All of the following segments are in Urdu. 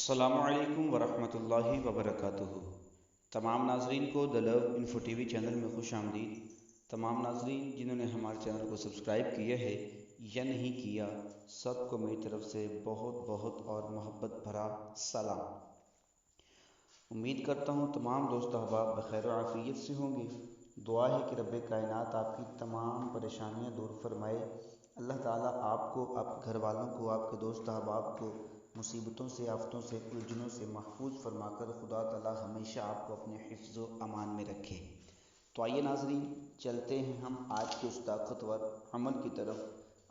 السلام علیکم ورحمۃ اللہ وبرکاتہ۔ تمام ناظرین کو دا لو انفو ٹی وی چینل میں خوش آمدید۔ تمام ناظرین جنہوں نے ہمارے چینل کو سبسکرائب کیا ہے یا نہیں کیا، سب کو میری طرف سے بہت بہت اور محبت بھرا سلام۔ امید کرتا ہوں تمام دوست احباب بخیر و عافیت سے ہوں گے۔ دعا ہے کہ رب کائنات آپ کی تمام پریشانیاں دور فرمائے۔ اللہ تعالیٰ آپ کو، آپ کے گھر والوں کو، آپ کے دوست احباب کو مصیبتوں سے، آفتوں سے، الجھنوں سے محفوظ فرما کر خدا تعالیٰ ہمیشہ آپ کو اپنے حفظ و امان میں رکھے۔ تو آئیے ناظرین، چلتے ہیں ہم آج کے اس طاقتور عمل کی طرف۔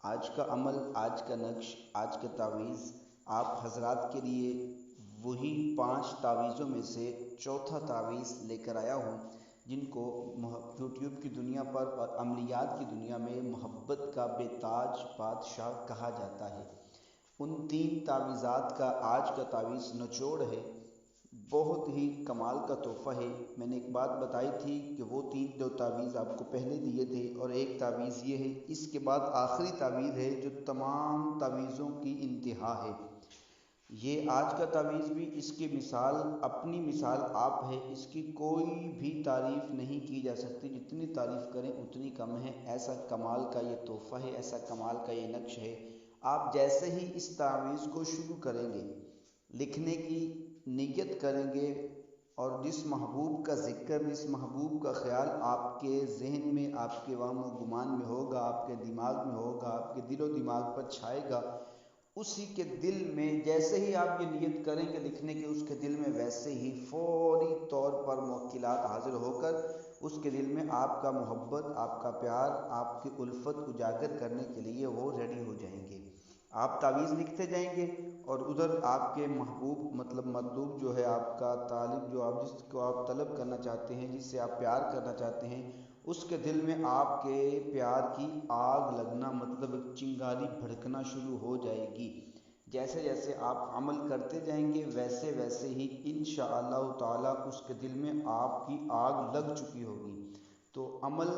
آج کا عمل، آج کا نقش، آج کا تعویذ آپ حضرات کے لیے وہی 5 تعویذوں میں سے چوتھا تعویذ لے کر آیا ہوں، جن کو یوٹیوب کی دنیا پر اور عملیات کی دنیا میں محبت کا بے تاج بادشاہ کہا جاتا ہے۔ ان 3 تعویذات کا آج کا تعویذ نچوڑ ہے، بہت ہی کمال کا تحفہ ہے۔ میں نے ایک بات بتائی تھی کہ وہ 3 جو تعویذ آپ کو پہلے دیے تھے، اور ایک تعویذ یہ ہے، اس کے بعد آخری تعویذ ہے جو تمام تعویذوں کی انتہا ہے۔ یہ آج کا تعویذ بھی اس کی مثال، اپنی مثال آپ ہے، اس کی کوئی بھی تعریف نہیں کی جا سکتی، جتنی تعریف کریں اتنی کم ہے۔ ایسا کمال کا یہ تحفہ ہے، ایسا کمال کا یہ نقش ہے۔ آپ جیسے ہی اس تعویذ کو شروع کریں گے، لکھنے کی نیت کریں گے، اور جس محبوب کا ذکر، جس محبوب کا خیال آپ کے ذہن میں، آپ کے وہم و گمان میں ہوگا، آپ کے دماغ میں ہوگا، آپ کے دل و دماغ پر چھائے گا، اسی کے دل میں جیسے ہی آپ یہ نیت کریں گے لکھنے کے، اس کے دل میں ویسے ہی فوری طور پر موکلات حاضر ہو کر اس کے دل میں آپ کا محبت، آپ کا پیار، آپ کی الفت اجاگر کرنے کے لیے وہ ریڈی ہو جائیں گے۔ آپ تعویذ لکھتے جائیں گے، اور ادھر آپ کے محبوب، مطلب مطلوب جو ہے آپ کا طالب، جو آپ جس کو آپ طلب کرنا چاہتے ہیں، جس سے آپ پیار کرنا چاہتے ہیں، اس کے دل میں آپ کے پیار کی آگ لگنا، مطلب ایک چنگاری بھڑکنا شروع ہو جائے گی۔ جیسے جیسے آپ عمل کرتے جائیں گے، ویسے ویسے ہی انشاءاللہ تعالیٰ اس کے دل میں آپ کی آگ لگ چکی ہوگی۔ تو عمل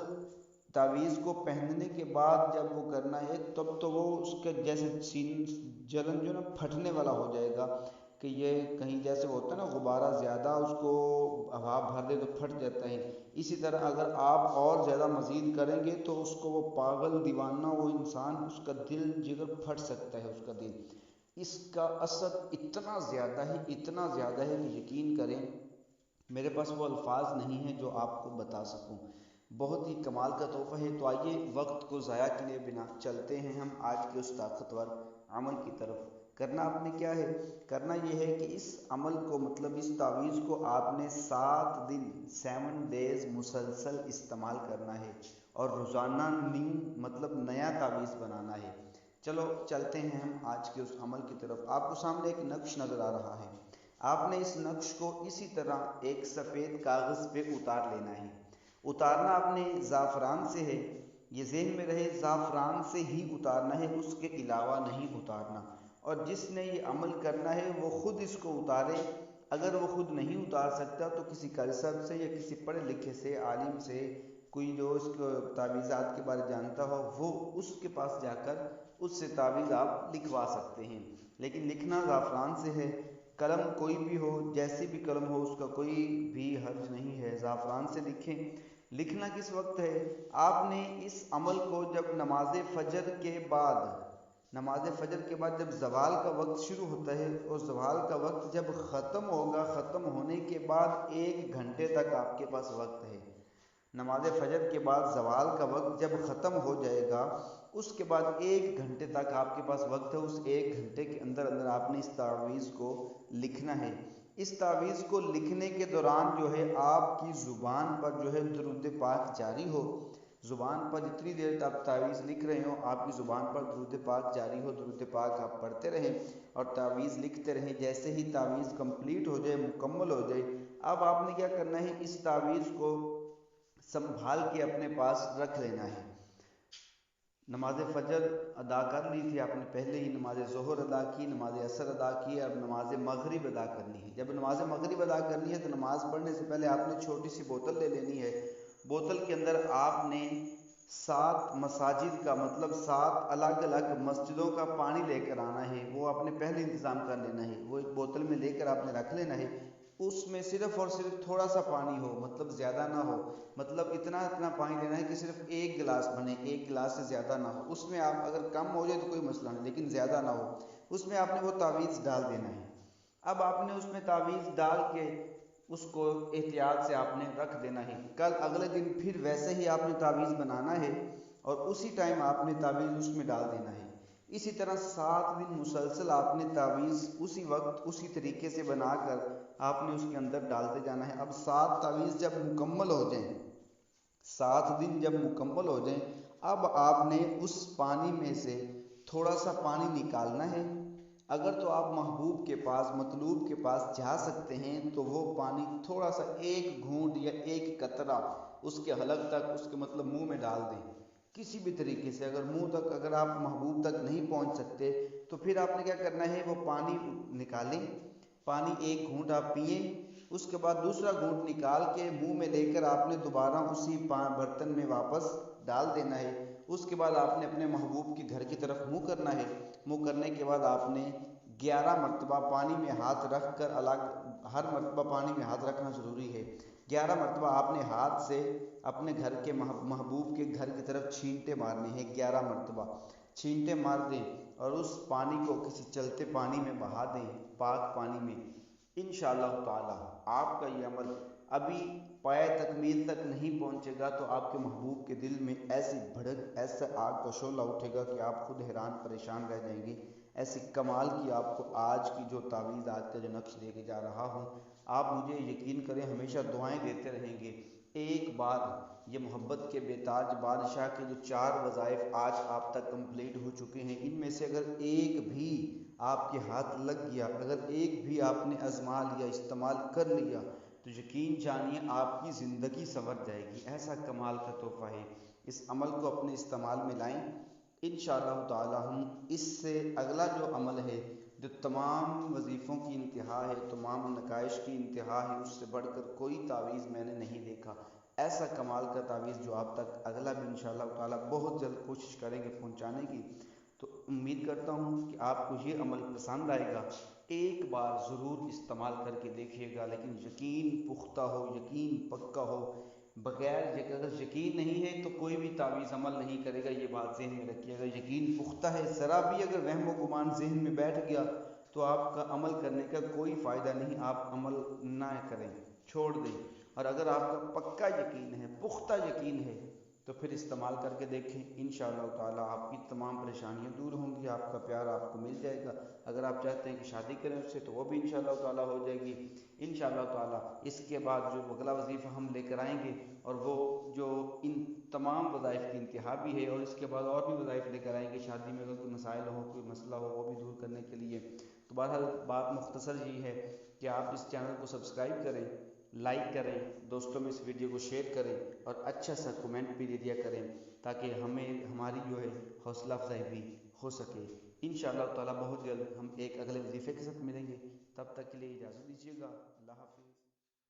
تعویذ کو پہننے کے بعد جب وہ کرنا ہے، تب تو وہ اس کے جیسے سین جلن جو نا پھٹنے والا ہو جائے گا، کہ یہ کہیں جیسے ہوتا ہے نا غبارہ زیادہ اس کو ہوا بھر دے تو پھٹ جاتا ہے، اسی طرح اگر آپ اور زیادہ مزید کریں گے تو اس کو وہ پاگل دیوانہ، وہ انسان، اس کا دل جگر پھٹ سکتا ہے، اس کا دل، اس کا اثر اتنا زیادہ ہے، اتنا زیادہ ہے کہ یقین کریں میرے پاس وہ الفاظ نہیں ہیں جو آپ کو بتا سکوں۔ بہت ہی کمال کا تحفہ ہے۔ تو آئیے وقت کو ضائع کیے بنا چلتے ہیں ہم آج کے اس طاقتور عمل کی طرف۔ کرنا آپ نے کیا ہے؟ کرنا یہ ہے کہ اس عمل کو، مطلب اس تعویذ کو آپ نے 7 دن 7 ڈیز مسلسل استعمال کرنا ہے، اور روزانہ نیو، مطلب نیا تعویذ بنانا ہے۔ چلو چلتے ہیں ہم آج کے اس عمل کی طرف۔ آپ کو سامنے ایک نقش نظر آ رہا ہے، آپ نے اس نقش کو اسی طرح ایک سفید کاغذ پہ اتار لینا ہے۔ اتارنا آپ نے زعفران سے ہے، یہ ذہن میں رہے، زعفران سے ہی اتارنا ہے، اس کے علاوہ نہیں اتارنا۔ اور جس نے یہ عمل کرنا ہے وہ خود اس کو اتارے، اگر وہ خود نہیں اتار سکتا تو کسی قاری صاحب سے یا کسی پڑھے لکھے سے عالم سے، کوئی جو اس کو تعویذات کے بارے جانتا ہو، وہ اس کے پاس جا کر اس سے تعویذ آپ لکھوا سکتے ہیں۔ لیکن لکھنا زعفران سے ہے، قلم کوئی بھی ہو، جیسی بھی قلم ہو، اس کا کوئی بھی حرج نہیں ہے، زعفران سے لکھیں۔ لکھنا کس وقت ہے؟ آپ نے اس عمل کو جب نماز فجر کے بعد، نماز فجر کے بعد جب زوال کا وقت شروع ہوتا ہے، اور زوال کا وقت جب ختم ہوگا، ختم ہونے کے بعد 1 گھنٹے تک آپ کے پاس وقت ہے۔ نماز فجر کے بعد زوال کا وقت جب ختم ہو جائے گا، اس کے بعد 1 گھنٹے تک آپ کے پاس وقت ہے۔ اس 1 گھنٹے کے اندر اندر آپ نے اس تعویذ کو لکھنا ہے۔ اس تعویذ کو لکھنے کے دوران جو ہے آپ کی زبان پر جو ہے درود پاک جاری ہو۔ زبان پر جتنی دیر آپ تعویذ لکھ رہے ہو، آپ کی زبان پر درود پاک جاری ہو، درود پاک آپ پڑھتے رہیں اور تعویذ لکھتے رہیں۔ جیسے ہی تعویذ کمپلیٹ ہو جائے، مکمل ہو جائے، اب آپ نے کیا کرنا ہے؟ اس تعویذ کو سنبھال کے اپنے پاس رکھ لینا ہے۔ نماز فجر ادا کر لی تھی آپ نے، پہلے ہی نماز ظہر ادا کی، نماز عصر ادا کی، اب نماز مغرب ادا کرنی ہے۔ جب نماز مغرب ادا کرنی ہے تو نماز پڑھنے سے پہلے آپ نے چھوٹی سی بوتل لے لینی ہے۔ بوتل کے اندر آپ نے 7 مساجد کا مطلب 7 الگ الگ مسجدوں کا پانی لے کر آنا ہے، وہ آپ نے پہلے انتظام کر لینا ہے، وہ ایک بوتل میں لے کر آپ نے رکھ لینا ہے، اس میں صرف اور صرف تھوڑا سا پانی ہو، مطلب زیادہ نہ ہو، مطلب اتنا پانی لینا ہے کہ صرف 1 گلاس بنے، 1 گلاس سے زیادہ نہ ہو، اس میں آپ اگر کم ہو جائے تو کوئی مسئلہ نہیں لیکن زیادہ نہ ہو، اس میں آپ نے وہ تعویذ ڈال دینا ہے۔ اب آپ نے اس میں تعویذ ڈال کے اس کو احتیاط سے آپ نے رکھ دینا ہے، کل اگلے دن پھر ویسے ہی آپ نے تعویذ بنانا ہے اور اسی ٹائم آپ نے تعویذ اس میں ڈال دینا ہے۔ اسی طرح 7 دن مسلسل آپ نے تعویذ اسی وقت اسی طریقے سے بنا کر آپ نے اس کے اندر ڈالتے جانا ہے۔ اب 7 تعویذ جب مکمل ہو جائیں، 7 دن جب مکمل ہو جائیں، اب آپ نے اس پانی میں سے تھوڑا سا پانی نکالنا ہے۔ اگر تو آپ محبوب کے پاس مطلوب کے پاس جا سکتے ہیں تو وہ پانی تھوڑا سا 1 گھونٹ یا 1 قطرہ اس کے حلق تک، اس کے مطلب منہ میں ڈال دیں کسی بھی طریقے سے۔ اگر منہ تک اگر آپ محبوب تک نہیں پہنچ سکتے تو پھر آپ نے کیا کرنا ہے، وہ پانی نکالیں، پانی 1 گھونٹ آپ پئیں، اس کے بعد دوسرا گھونٹ نکال کے منہ میں لے کر آپ نے دوبارہ اسی برتن میں واپس ڈال دینا ہے۔ اس کے بعد آپ نے اپنے محبوب کے گھر کی طرف منہ کرنا ہے۔ منہ کرنے کے بعد آپ نے 11 مرتبہ پانی میں ہاتھ رکھ کر ہر مرتبہ پانی میں ہاتھ رکھنا ضروری ہے، 11 مرتبہ آپ نے ہاتھ سے اپنے گھر کے محبوب کے گھر کی طرف چھینٹے مارنے ہیں، 11 مرتبہ چھینٹے مار دیں اور اس پانی کو کسی چلتے پانی میں بہا دیں، پاک پانی میں۔ انشاءاللہ تعالی آپ کا یہ عمل ابھی پائے تکمیل تک نہیں پہنچے گا تو آپ کے محبوب کے دل میں ایسی بھڑک، ایسا آگ کا شعلہ اٹھے گا کہ آپ خود حیران پریشان رہ جائیں گے۔ ایسی کمال کی آپ کو آج کی جو تعویذ، آج کا جو نقش دے کے جا رہا ہوں، آپ مجھے یقین کریں ہمیشہ دعائیں دیتے رہیں گے۔ ایک بار یہ محبت کے بے تاج بادشاہ کے جو 4 وظائف آج آپ تک کمپلیٹ ہو چکے ہیں، ان میں سے اگر ایک بھی آپ کے ہاتھ لگ گیا، اگر ایک بھی آپ نے آزما لیا، استعمال کر لیا تو یقین جانیے آپ کی زندگی سنور جائے گی۔ ایسا کمال کا تحفہ ہے، اس عمل کو اپنے استعمال میں لائیں۔ انشاءاللہ تعالی ہم اس سے اگلا جو عمل ہے، جو تمام وظیفوں کی انتہا ہے، تمام نقائص کی انتہا ہے، اس سے بڑھ کر کوئی تعویذ میں نے نہیں دیکھا، ایسا کمال کا تعویذ جو آپ تک اگلا بھی انشاءاللہ تعالی بہت جلد کوشش کریں گے پہنچانے کی۔ تو امید کرتا ہوں کہ آپ کو یہ عمل پسند آئے گا، ایک بار ضرور استعمال کر کے دیکھیے گا، لیکن یقین پختہ ہو، یقین پکا ہو، بغیر اگر یقین نہیں ہے تو کوئی بھی تعویذ عمل نہیں کرے گا، یہ بات ذہن میں رکھیے گا۔ یقین پختہ ہے، ذرا بھی اگر وہم و گمان ذہن میں بیٹھ گیا تو آپ کا عمل کرنے کا کوئی فائدہ نہیں، آپ عمل نہ کریں، چھوڑ دیں۔ اور اگر آپ کا پکا یقین ہے، پختہ یقین ہے تو پھر استعمال کر کے دیکھیں، انشاءاللہ تعالی آپ کی تمام پریشانیاں دور ہوں گی، آپ کا پیار آپ کو مل جائے گا۔ اگر آپ چاہتے ہیں کہ شادی کریں اس سے تو وہ بھی انشاءاللہ تعالی ہو جائے گی انشاءاللہ تعالی۔ اس کے بعد جو اگلا وظیفہ ہم لے کر آئیں گے اور وہ جو ان تمام وظائف کی انتہا بھی ہے، اور اس کے بعد اور بھی وظائف لے کر آئیں گے، شادی میں اگر کوئی مسائل ہو، کوئی مسئلہ ہو، وہ بھی دور کرنے کے لیے۔ تو بہرحال بات مختصر یہ ہے کہ آپ اس چینل کو سبسکرائب کریں، لائک کریں، دوستوں میں اس ویڈیو کو شیئر کریں اور اچھا سا کمنٹ بھی دے دیا کریں تاکہ ہماری جو ہے حوصلہ افزائی بھی ہو سکے۔ انشاءاللہ تعالی بہت جلد ہم ایک اگلے وظیفے کے ساتھ ملیں گے، تب تک کے لیے اجازت دیجیے گا۔